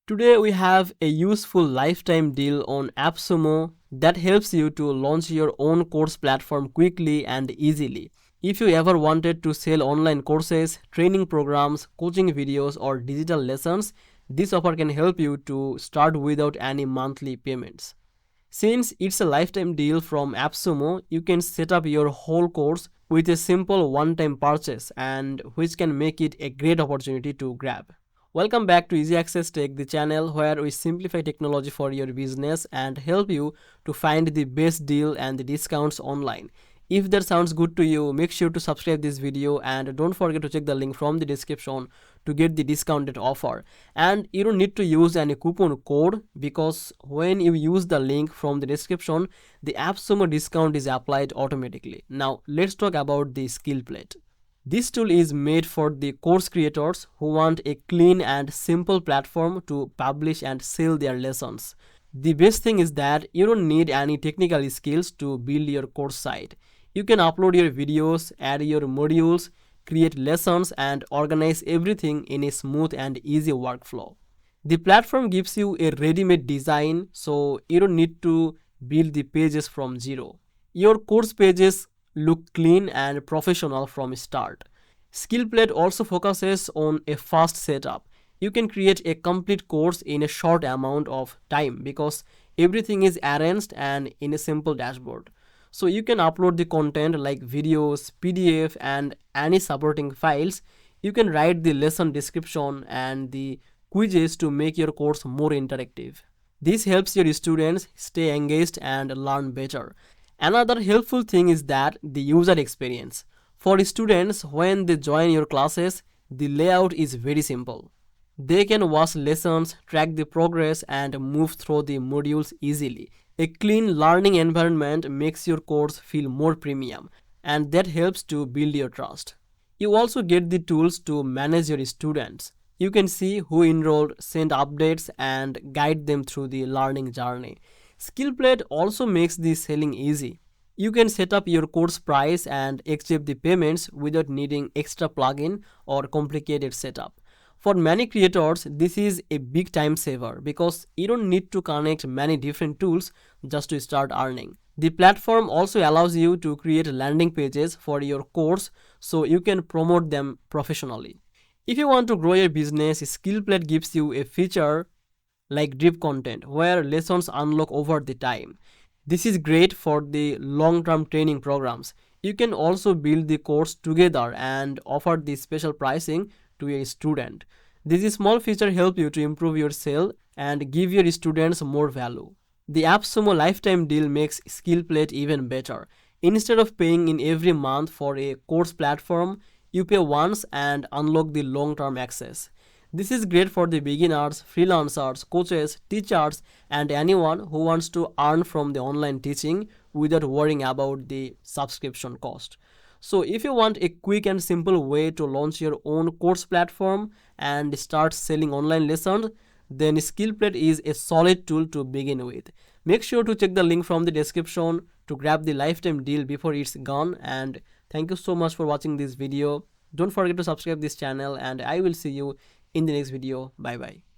Today we have a useful lifetime deal on AppSumo that helps you to launch your own course platform quickly and easily. If you ever wanted to sell online courses, training programs, coaching videos, or digital lessons, this offer can help you to start without any monthly payments. Since it's a lifetime deal from AppSumo, you can set up your whole course with a simple one-time purchase, and which can make it a great opportunity to grab. Welcome back to Easy Access Tech, the channel where we simplify technology for your business and help you to find the best deal and the discounts online. If that sounds good to you, make sure to subscribe this video and don't forget to check the link from the description to get the discounted offer. And you don't need to use any coupon code, because when you use the link from the description, the AppSumo discount is applied automatically. Now let's talk about the Skillplate. This tool is made for the course creators who want a clean and simple platform to publish and sell their lessons. The best thing is that you don't need any technical skills to build your course site. You can upload your videos, add your modules, create lessons, and organize everything in a smooth and easy workflow. The platform gives you a ready-made design, so you don't need to build the pages from zero. Your course pages look clean and professional from start. Skillplate also focuses on a fast setup. You can create a complete course in a short amount of time because everything is arranged and in a simple dashboard. So you can upload the content like videos, PDF, and any supporting files. You can write the lesson description and the quizzes to make your course more interactive. This helps your students stay engaged and learn better. Another helpful thing is that the user experience. For students, when they join your classes, the layout is very simple. They can watch lessons, track the progress, and move through the modules easily. A clean learning environment makes your course feel more premium, and that helps to build your trust. You also get the tools to manage your students. You can see who enrolled, send updates, and guide them through the learning journey. Skillplate also makes the selling easy. You can set up your course price and accept the payments without needing extra plugin or complicated setup. For many creators, this is a big time saver because you don't need to connect many different tools just to start earning. The platform also allows you to create landing pages for your course so you can promote them professionally. If you want to grow your business, Skillplate gives you a feature like drip content where lessons unlock over the time. This is great for the long-term training programs. You can also build the course together and offer the special pricing to a student. This small feature help you to improve your sale and give your students more value. The AppSumo lifetime deal makes Skillplate even better. Instead of paying in every month for a course platform, you pay once and unlock the long-term access. This is great for the beginners, freelancers, coaches, teachers, and anyone who wants to earn from the online teaching without worrying about the subscription cost. So if you want a quick and simple way to launch your own course platform and start selling online lessons, then Skillplate is a solid tool to begin with. Make sure to check the link from the description to grab the lifetime deal before it's gone. And thank you so much for watching this video. Don't forget to subscribe this channel, and I will see you in the next video. Bye bye.